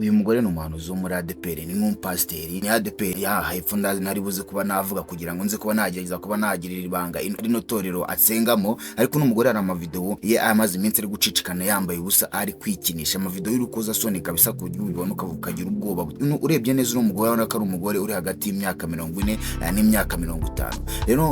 Uyu mugore ni umuhanuzi wo muri ADEPR, ni n'umupasiteri. Ni ADEPR hepfo nari buze kuba navuga kugira ngo nze kuba nagerageza kuba nagirira ibanga rino torero atsengamo. Ariko n'umugore hari amavideo ye amaze iminsi ari gucicikana yambaye ubusa ari kwikinisha, amavideo y'urukozasoni kabisa ku buryo ubibona ukagira ubwoba. Urebye neza uno mugore urabona ko ari umugore uri hagati y'imyaka 40 n'imyaka 50. Rero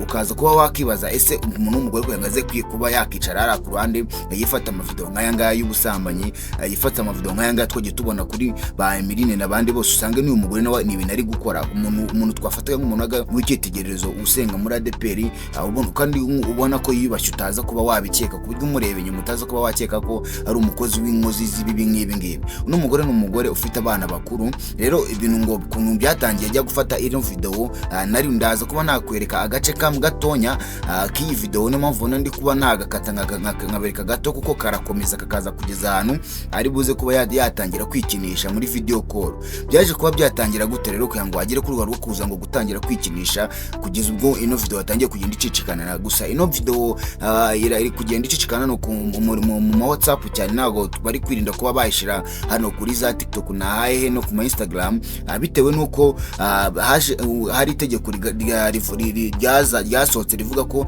ukaza kuba wakibaza ese umuntu w'umugore kugira ngo aze kuba yakicara ari ku ruhande yifata amavideo nk'aya ngaya y'ubusambanyi, yifata amavideo nk'aya ngaya tubona kuri ba Emeline nabandi bose usanga ni umugore nawe ni ibintu ari gukora. Umuntu twafataga nk'umuntu w'ikitegererezo usenga muri ADEPR, ubona kandi ubona ko yibashye utaza kuba wabikeka ku buryo umurebe nyuma utaza kuba wakeka ko ari umukozi w'inkozi z'ibibi nk'ibi. Uno mugore ni umugore ufite abana bakuru. Rero ibintu ngo kuntu byatangiye ajya gufata ino video, nari ndaza kuba nakwereka agace kam gatonya k'iyi video. Niyo mpamvu ndi kuba nagakata nkabereka gato kuko karakomeza kakaza kugeza ahantu ari buze kuba yatangira kwikinisha muri video call. Byaje kuba byatangira gute rero kugira ngo agere kuri rwo kuza ngo gutangira kwikinisha kugeza ubwo ino video yatangiye kugenda icicikana. Gusa ino video iri kugenda icicikana no mu WhatsApp cyane, nago bari kwirinda kuba bayishira hano kuri za TikTok na hahe no ku Instagram, bitewe nuko hari itegeko ryasohotse rivuga ko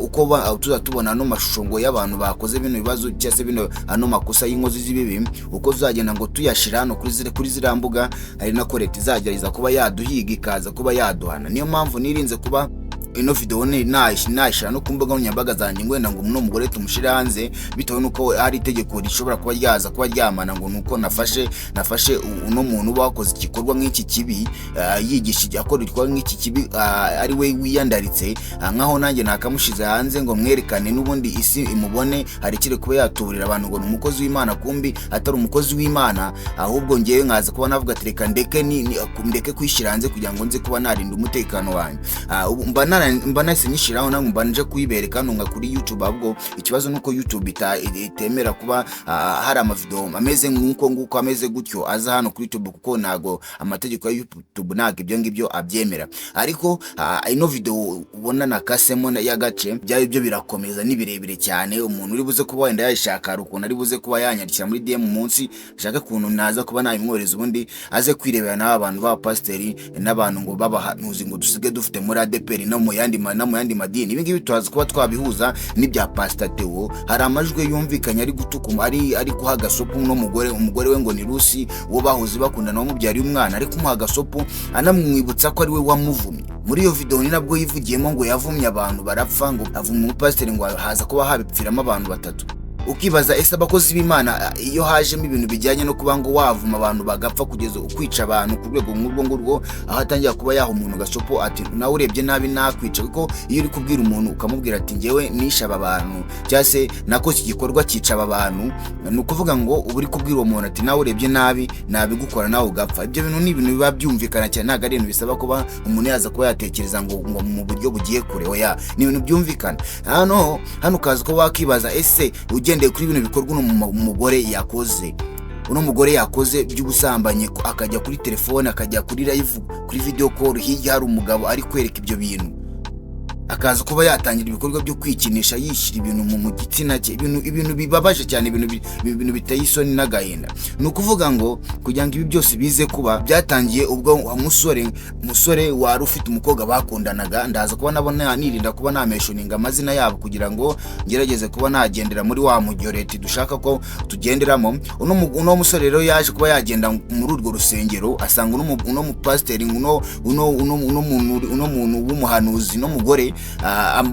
uko tuzatubona no mashusho ngo y'abantu bakoze bino bibazo cyase bino ano makosa y'inkozi z'ibibi, uko zagenda ngo tuyashira hano kuri zira mbuga, ari nako leta izagerageza kuba yaduhiga ikaza kuba yaduhana. Niyo mpamvu nirinze kuba ino video nayishira no kumbuga nkoranyambaga zanjye ngwenda ngo uno mugore tumushire hanze, bitewe nuko ari itegeko rishobora kuba ryaza kuba ryamana ngo nuko nafashe uno muntu bakoze igikorwa nk'iki kibi, yigishije akorerwa nk'iki kibi, ari we wiyandaritse, nkaho nanjye nakamushize hanze ngo mwerekane n'ubundi isi imubone, hari kire kuba yatuburira abantu ngo umukozi w'Imana, kumbi atari umukozi w'Imana, ahubwo ngiye nkaza kuba navuga ati reka ndeke kwishira hanze kugira ngo nze kuba narinda umutekano wanyu. Mba nahise nyishiraho nangu mba nje kuyibereka nunga kuri YouTube. Ahubwo ikibazo nuko YouTube itemera kuba hari amavideo ameze nguko ameze gutyo aza hano kuri YouTube, kuko nago amategeko ya YouTube nago ibyo ngibyo abyemera. Ariko ino video ubona nakasemo y'agace byayo byo birakomeza ni birebire cyane. Umuntu uri buze kuba wenda yashaka ukuntu ari buze kuba yanyandikira muri DM munsi, shaka kuntu naza kuba nabimworeza ubundi aze kwirebera n'abantu ba pasteri n'abantu ngo babahanuzi ngo dusige dufite muri ADEPR no mu yandi madini. Ibi ngibi twaza kuba twabihuza n'ibya Pastor Theo. Hari amajwi yumvikanye ari gutukuma ari kuha gasopo no umugore we ngo ni Rusi, uwo bahoze bakundana wamubyari umwana, ari kumuha gasopo anamwibutsa ko ari we wamuvumye. Muri iyo video ni nabwo yivugiyemo ngo yavumye abantu barapfa, ngo avumye umupasiteri ngo haza kuba habipfiramo abantu batatu. Ukibaza ese abakozi b'Imana iyo hajemo ibintu bijyanye no kuba ngo wavuma abantu bagapfa kugeza ukwica abantu ku rwego ngurwo, aho atangira kuba yaha umuntu gasopo ati nawe urebye nabi nakwica. Kuko iyo uri kubwira umuntu ukamubwira ati ngewe nisha aba bantu cyase nakoze igikorwa cyica aba bantu, ni ukuvuga ngo uba uri kubwira uwo muntu ati nawe urebye nabi nabigukora nawe ugapfa. Ibyo bintu ni ibintu biba byumvikana cyane, ntago ari ibintu bisaba kuba umuntu yaza kuba yatekereza ngo mu buryo bugiye kure. Oya, ni ibintu byumvikana. Hano ukaza ko wakibaza ese ugendeye kuri bino bikorwa umugore yakoze, uno mugore yakoze by'ubusambanyi, akajya kuri telefone, akajya kuri live, kuri video call, hirya hari umugabo ari kwereka ibyo bintu, akaza kuba yatangira ibikorwa byo kwikinisha yishira ibintu mu gitsina cye, ibintu bibabaje cyane, ibintu biteye isoni n'agahinda. Ni ukuvuga ngo kugira ngo ibi byose bize kuba byatangiye ubwo umusore wari ufite umukobwa bakundanaga. Ndaza kuba nabona nirinda kuba nameshoninga amazina yabo kugira ngo ngerageze kuba nagendera muri wa mujyoreti dushaka ko tugenderamo. Uno musore rero yaje kuba yagenda muri urwo rusengero, asanga uno mupasiteri uno muntu w'umuhanuzi no mugore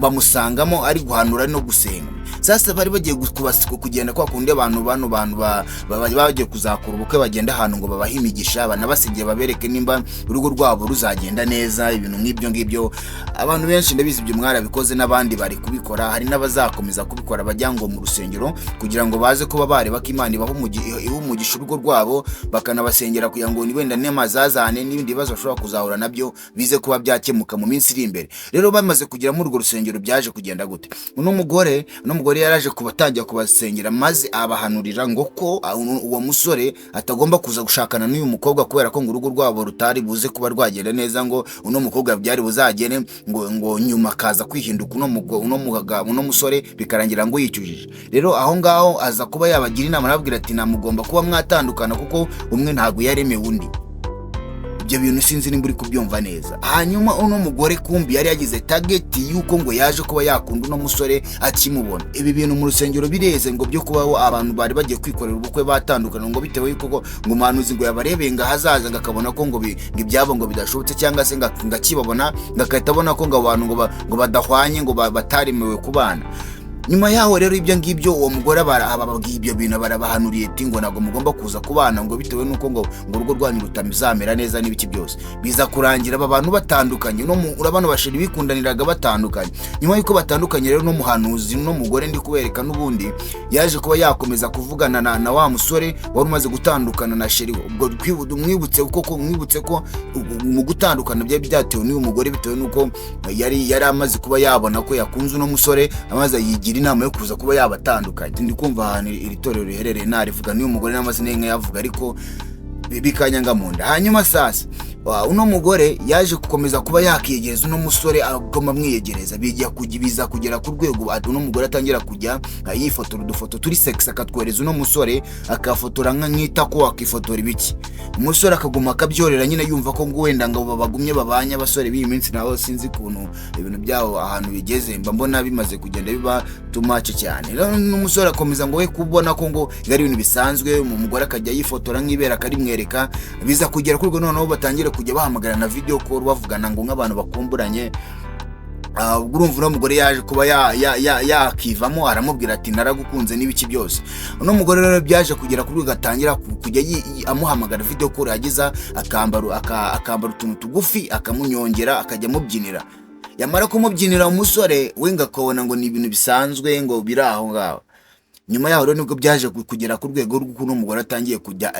bamusangamo ari guhanura no gusenga. Sasa bari bagiye kugenda kwa kundi abantu bagiye kuzakura ubukwe, bagenda ahantu ngo babahe imigisha, banabasengera babereke nimba urugo rwabo ruzagenda neza. Ibintu nk'ibyo ngibyo abantu benshi ndabizi ibyo mwarabikoze, n'abandi bari kubikora, hari n'abazakomeza kubikora bajya ngo mu rusengero kugira ngo baze kuba bareba ko Imana ibaho umugisha urugo rwabo, bakanabasengera kugira ngo ni wenda n'amazazane n'ibindi bibazo bashobora kuzahura nabyo bize kuba byakemuka mu minsi iri imbere. Rero bamaze kugira muri urwo rusengero byaje kugenda gute? Uno mugore mugore yaraje kubatangira kubasengera maze abahanurira ngo ko uwo musore atagomba kuza gushakana n'uyu mukobwa kubera ko ngo urugo rwabo rutari buze kuba rwagenda neza, ngo uno mukobwa byari buzagene ngo nyuma kaza kwihinduka uno musore bikarangira ngo yicyujije. Rero aho ngaho aza kuba yabagira inama arababwira ati namugomba kuba mwatandukana kuko umwe ntago yaremewe undi. Ibyo bintu sinzi nimba uri kubyumva neza. Hanyuma uno mugore kumbi yari yagize target yuko ngo yaje kuba yakunda uno musore akimubona. Ibi bintu mu rusengero bireze ngo byo kubaho abantu bari bagiye kwikorera ubukwe batandukana ngo bitewe yuko ngo umuhanuzi ngo yabarebeye ngo hazaza ngakabona ko ngo ibyabo ngo bidashobotse cyangwa se ngakibabona ngakahita abona ko ngo abantu ngo badahwanye ngo bataremewe kubana. Nyuma yaho rero ibyo ngibyo uwo mugore ababwiye ibyo bintu barabahanuriye ati ngo ntabwo mugomba kuza kubana ngo bitewe nuko ngo urugo rwanyu rutamizamera neza n'ibiki byose. Biza kurangira aba bantu batandukanye, no urabana bashiri bikundaniraga batandukanye. Nyuma yuko batandukanye rero no muhanuzi no mugore ndi kubereka n'ubundi yaje kuba yakomeza kuvugana na wa musore wari umaze gutandukana na sheri. Ubwo mwibutse ko mu gutandukana bya byatewe n'uyu mugore bitewe nuko yari amaze kuba yabona ko yakunze uno musore amaze yigira inama yo kuza kuba yabatandukanye. Ndi kumva ahantu iri torero riherereye narivuga n'uyu mugore n'amazina y'inka yavuga ariko bikanyanga mu nda. Hanyuma sasa uno mugore yaje gukomeza kuba yakiyegereza uno musore agoma mwiyegereza biza kugera ku rwego uno mugore atangira kujya yifotora udufoto turi sex akatwereza uno musore akafotora nk'ita ko akifotora ibiki. Umusore akaguma akabyorera nyine yumva ko ngo wenda ngo bagumye babanya abasore b'iyi minsi nabo sinzi kuntu ibintu byaho ahantu bigeze mba mbona bimaze kugenda biba tumace cyane. Rero umusore akomeza ngo we kubona ko ngo ari ibintu bisanzwe, umugore akajya yifotora nk'ibera akarimwereka. Biza kugera kuri rwo noneho batangira kujya bahamagara na video call bavugana ngo nk'abantu bakumburanye. Urumva uno mugore yaje kuba yakivamo aramubwira ati naragukunze n'ibiki byose. Uno mugore rero byaje kugera kuri gatangira kujya amuhamagara video call yagiza akambara utuntu tugufi akamunyongera akajya mubyinira. Yamara kumubyinira umusore we ngakobona ngo ni ibintu bisanzwe ngo biraho ngaho. Nyuma yaho rero nibwo byaje kugera ku rwego rw'uko uno mugore atangiye kujya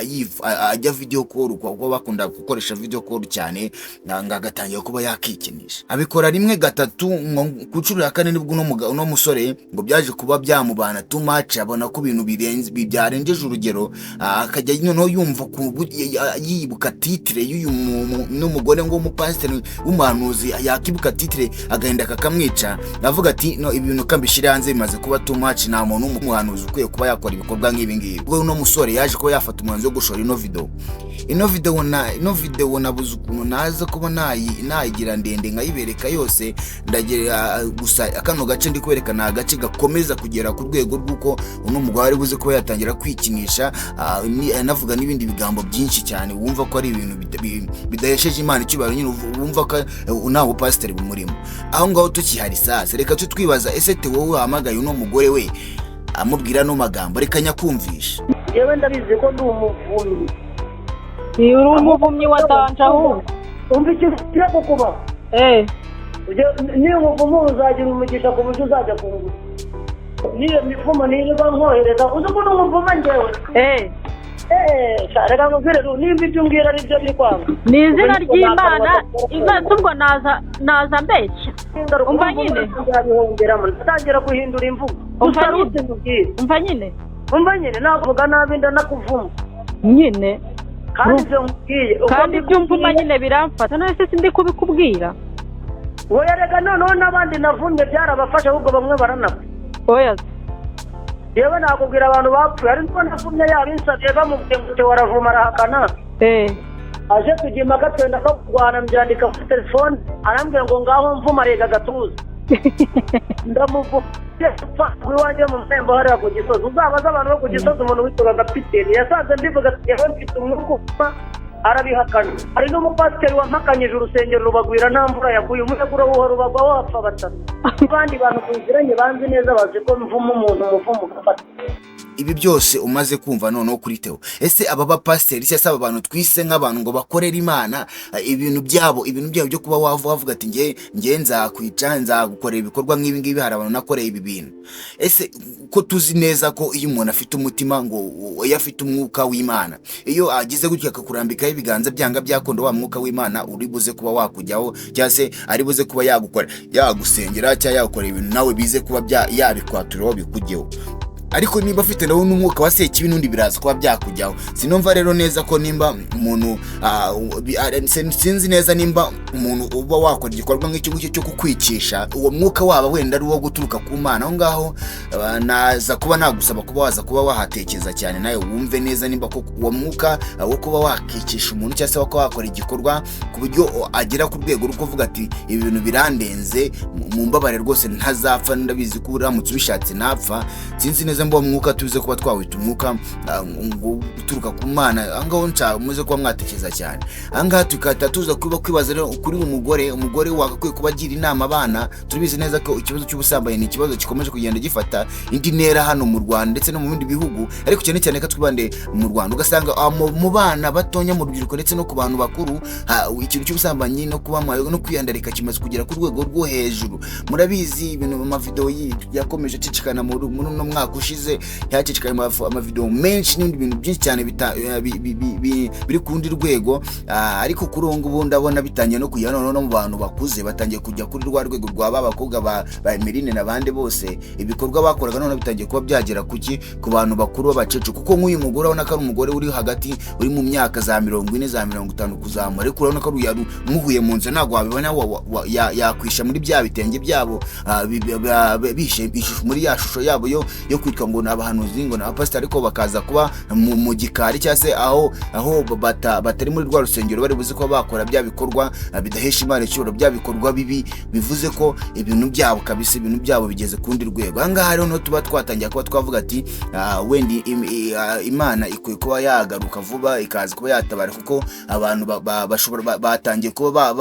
ajya video call kuko bakunda gukoresha video call cyane ngagatangiye kuba yakikinisha. Abikora rimwe gatatu ku nshuro ya kane nibwo uno musore ngo byaje kuba byamubana too much abona ko ibintu byarengeje urugero. Akajya noneho yumva yibuka titre y'uyu n'umugore ngo umupasiteri w'umuhanuzi yakibuka titre agahenda kakamwica. Avuga ati no ibintu kambishira hanze bimaze kuba too much nta muntu w'umuhanuzi ukwiye kuba yakora ibikorwa nk'ibi ngibi. Ubwo uno musore yaje kuba yafata umwanzuro wo gushora ino video nabuze ukuntu naza kuba nayigira ndende nkayibereka yose. Ndagira gusa akano gace ndi kwerekana agace gakomeza kugera ku rwego rw'uko uno mugore ari buze kuba yatangira kwikinisha anavuga n'ibindi bigambo byinshi cyane wumva ko ari ibintu bidahesheje Imana icyubahiro nyine wumva ko naho pasiteri bumurimo. Aho ngaho tukihari sasa reka tutwibaza ese te wowe wahamagaye uno mugore we amubwira no magambo reka nyakumvisha. Yewe ndabizi ko ndi umuvumyi. Ni uri umuvumyi watanje aho umva ikintu kira kukuba niyo umuvumo uzagira umugisha ku buryo uzajya kunguza niyo mifumo niba nkohereza uzi ko n'umuvumo njyewe reka nkubwire nimba ibyo umbwira ari byo biri kwanga ni izina ry'Imana ubwo naza mbeshya. Umva nyine ndatangira guhindura imvugo umva nyine navuga nabi ndanakuvuma nyine kandi ibyo nkubwiye kandi ibyo mvuma nyine biramfata none se sindi kubikubwira. Oya reka noneho n'abandi navumye byarabafasha ahubwo bamwe baranapfa. Oya yewe nakubwira abantu bapfuye ariko navumye yabinsabye bamubwiye ngo waravuma arahakana. Aje kugima gatwenda ko kurwana mbyandika kuri telefone arambwira ngo ngaho mvuma rega gatuza. Ndamuvuye iwanjye mu Mpembo hariya ku Gisozi. Uzabaza abantu bo ku Gisozi umuntu witwaga Gapiteni yasanze ndivuga ati yewe mfite umwuka arabihakana. Hari n'umupasiteri wampakanyije urusengero rubagwira nta mvura yaguye umuyaga urawuhora ubagwa wapfa batatu. Abandi bantu tuziranye banzi neza bazi ko mvuma umuntu umuvumo ugafata. ibi byose umaze kumva noneho kuri Theo, ese aba bapasiteri cyangwa se aba bantu twise nk'abantu ngo bakorera Imana, ibintu byabo byo kuba wavuga ati nge nzakwica nzagukorera ibikorwa nk'ibi ngibi, hari abantu nakoreye ibi bintu. Ese ko tuzi neza ko iyo umuntu afite umutima ngo iyo afite umwuka w'Imana, iyo agize gutya akakurambikaho ibiganza byanga byakondo, wa mwuka w'Imana uri buze kuba wakujyaho, cyangwa se ari buze kuba yagusengera cyangwa yagukorera ibintu nawe bize kuba yabikwaturiraho bikujyeho. Ariko niba afite nawe n'umwuka wa sekibi n'undi biraza kuba byakujyaho. Sinumva rero neza ko nimba umuntu sinzi neza nimba umuntu uba wakora igikorwa nk'icyo ngicyo cyo kukwicisha, uwo mwuka waba wenda ari uwo guturuka ku Mana. Aho ngaho naza kuba nagusaba kuba waza kuba wahatekereza cyane, nawe wumve neza nimba ko uwo mwuka wo kuba wakicisha umuntu cyangwa se wo wakora igikorwa ku buryo agera ku rwego rwo kuvuga ati ibi bintu birandenze, mu mbabare rwose ntazapfa, ndabizi ko uramutse ubishatse napfa. Sinzi neza mbo mwuka tuze kuba twawita umwuka uturuka ku Mana. Angaho nca muze kuba mwatekereza cyane. Angaha tukata tuza kuba kwibaza rero kuri umugore wakakwiye kubagira inama abana. Turibizi neza ko ikibazo cy'ubusambanyi ni ikibazo gikomeje kugenda gifata indi ntera hano mu Rwanda ndetse no mu bindi bihugu, ariko cyane cyane ka twibande mu Rwanda. Ugasanga mu bana batonya, mu rubyiruko ndetse no ku bantu bakuru, ikintu cy'ubusambanyi no kuba no kwiyandarika kimaze kugera ku rwego rwo hejuru. Murabizi ibintu mu mavideo yakomeje cicikana muri no mwaka ushize, yacicikaye amavideo menshi n'ibindi bintu byinshi cyane biri kundi rwego. Ariko kuri ubu ngubu ndabona bitangiye no kujya no mu bantu bakuze, batangiye kujya kuri rwa rwego rwa babakobwa ba Emeline n'abandi bose. Ibikorwa bakoraga none bitangiye kuba byagera ku bantu bakuru b'abacece, kuko nk'uyu mugore urabona ko ari umugore uri hagati, uri mu myaka za 40 za 50 kuzamura, ariko urabona ko yari muhuye mu nzu ntago wabibona yakwisha muri bya bitenge byabo, bishe muri ya shusho yabo yo kwitwa ngo n'abahanuzi ngo n'abapasiteri, ariko bakaza kuba mu gikari cyangwa se aho batari muri rwa rusengero bari buze ko bakora bya bikorwa bidahesha Imana icyubahiro, bya bikorwa bibi. Bivuze ko ibintu byabo kabisa, ibintu byabo bigeze kundi rwego. Ahangaha rero no tuba twatangiye kuba twavuga ati wendi Imana ikwiye kuba yagaruka vuba ikaza kuba yatabara, kuko abantu bashobora batangiye kuba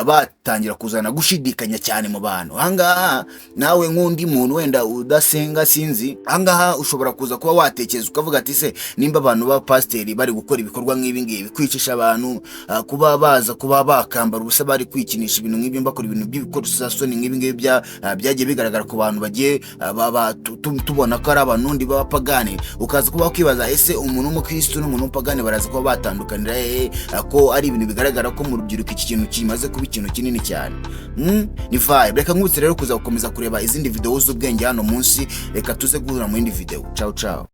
batangira kuzana gushidikanya cyane mu bantu. Ahangaha nawe nk'undi muntu wenda udasenga, sinzi, ahangaha ushobora kuza kuba watekereza ukavuga ati se nimba abantu ba pasiteri bari gukora ibikorwa nk'ibi ngibi, kwicisha abantu, kuba baza kuba bakambara ubusa, bari kwikinisha ibintu nk'ibi, bakora ibintu by'ibikoresasoni nk'ibi ngibi byagiye bigaragara ku bantu bagiye tubona ko ari abanundi b'abapagani, ukaza kuba kwibaza ese umuntu w'umukristo n'umuntu w'umupagani baraza kuba batandukanira ko ari ibintu bigaragara ko mu rubyiruko iki kintu kimaze kuba ikintu kinini cyane. Ni vibe. Reka nkubitse rero kuza gukomeza kureba izindi video z'ubwenge hano munsi. Reka tuze guhura mu yindi video. Ciao ciao.